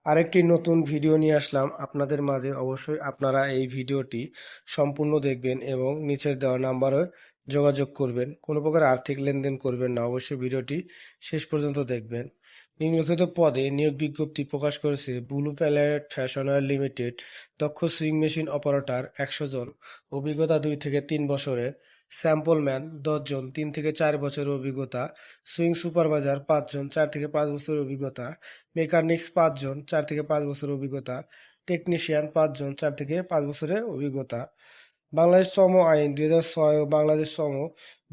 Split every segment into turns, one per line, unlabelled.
আরেকটি নতুন ভিডিও নিয়ে আসলাম আপনাদের মাঝে। অবশ্যই আপনারা এই ভিডিওটি সম্পূর্ণ দেখবেন এবং নিচের দেওয়া নাম্বারে যোগাযোগ করবেন। কোনো প্রকার আর্থিক লেনদেন করবেন না, অবশ্যই ভিডিওটি শেষ পর্যন্ত দেখবেন। নিম্নলিখিত পদে নিয়োগ বিজ্ঞপ্তি প্রকাশ করেছে ব্লু প্যালেট ফ্যাশনার লিমিটেড। দক্ষ সুইং মেশিন অপারেটর 100 জন, অভিজ্ঞতা 2 থেকে 3 বছরের। স্যাম্পল ম্যান 10 জন, 3 থেকে 4 বছরের অভিজ্ঞতা। সুইং সুপারভাইজার 5 জন, 4 থেকে 5 বছরের অভিজ্ঞতা। মেকানিক্স 5 জন, 4 থেকে 5 বছরের অভিজ্ঞতা। টেকনিশিয়ান 5 জন, 4 থেকে 5 বছরের অভিজ্ঞতা। বাংলাদেশ শ্রম আইন 2006 ও বাংলাদেশ শ্রম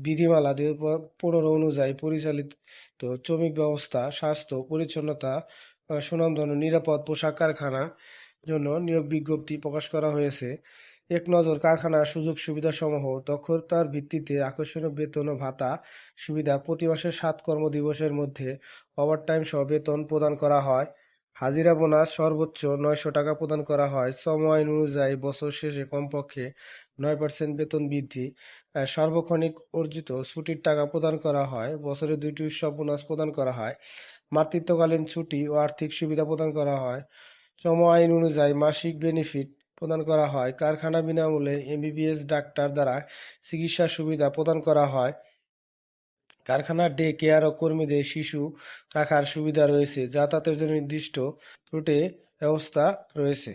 বিধিমালা 2015 অনুযায়ী পরিচালিত শ্রমিক ব্যবস্থা, স্বাস্থ্য, পরিচ্ছন্নতা, সুনামধন্য নিরাপদ পোশাক কারখানার জন্য নিয়োগ বিজ্ঞপ্তি প্রকাশ করা হয়েছে। এক নজর কারখানার সুযোগ সুবিধা সমূহ: দক্ষতার ভিত্তিতে আকর্ষণীয় বেতন ও ভাতা সুবিধা, প্রতি মাসে 7 কর্মদিবসের মধ্যে ওভারটাইম সহ বেতন প্রদান করা হয়। হাজিরা বোনাস সর্বোচ্চ 900 টাকা প্রদান করা হয়। শ্রম আইন অনুযায়ী বছর শেষে কমপক্ষে 9% বেতন বৃদ্ধি। সার্বক্ষণিক অর্জিত ছুটির টাকা প্রদান করা হয়। বছরে 2টি উৎসব বোনাস প্রদান করা হয়। মাতৃত্বকালীন ছুটি ও আর্থিক সুবিধা প্রদান করা হয়। শ্রম আইন অনুযায়ী মাসিক বেনিফিট প্রদান করা হয়। কারখানা বিনামূল্যে এমবিবিএস ডাক্তার দ্বারা চিকিৎসা সুবিধা প্রদান করা হয়। কারখানার ডে কেয়ার ও কর্মীদের শিশু রাখার সুবিধা রয়েছে। যাতায়াতের জন্য নির্দিষ্ট রুটে ব্যবস্থা রয়েছে।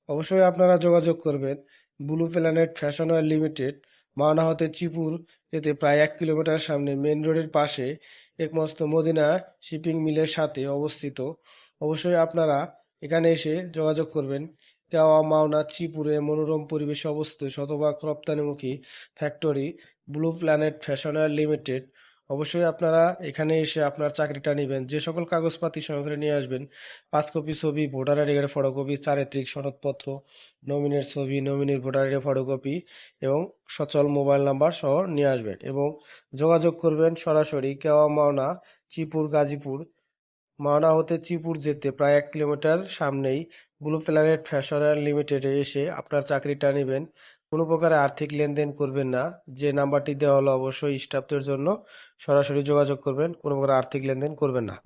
অবশ্যই আপনারা যোগাযোগ করবেন। ব্লু প্ল্যানেট ফ্যাশনওয়্যার লিমিটেড, মাওনা হতে চিপুর যেতে প্রায় 1 কিলোমিটার সামনে মেন রোডের পাশে একমস্ত মদিনা শিপিং মিলের সাথে অবস্থিত। অবশ্যই আপনারা এখানে এসে যোগাযোগ করবেন। কেওয়া মাওনা চিপুরে মনোরম পরিবেশে অবস্থিত শতভাগ রপ্তানিমুখী ফ্যাক্টরি ব্লু প্ল্যানেট ফ্যাশনওয়্যার লিমিটেড। অবশ্যই আপনারা এখানে এসে আপনার চাকরিটা নেবেন। যে সকল কাগজপাতি সঙ্গে নিয়ে আসবেন: 5 কপি ছবি, ভোটার আইডি কার্ডের ফটোকপি, চারিত্রিক সনদপত্র, নমিনির ছবি, নমিনির ভোটার আইডি ফটোকপি এবং সচল মোবাইল নাম্বার সহ নিয়ে আসবেন এবং যোগাযোগ করবেন সরাসরি কেওয়া মাওনা চিপুর গাজীপুর। মাওনা হতে চিপুর যেতে প্রায় 1 কিলোমিটার সামনেই ব্লু প্ল্যানেট ফ্যাশনার লিমিটেডে এসে আপনার চাকরিটা নেবেন। কোনো প্রকার আর্থিক লেনদেন করবেন না। যে নাম্বারটি দেওয়া হলো অবশ্যই স্টাফদের জন্য, সরাসরি যোগাযোগ করবেন। কোনো প্রকার আর্থিক লেনদেন করবেন না।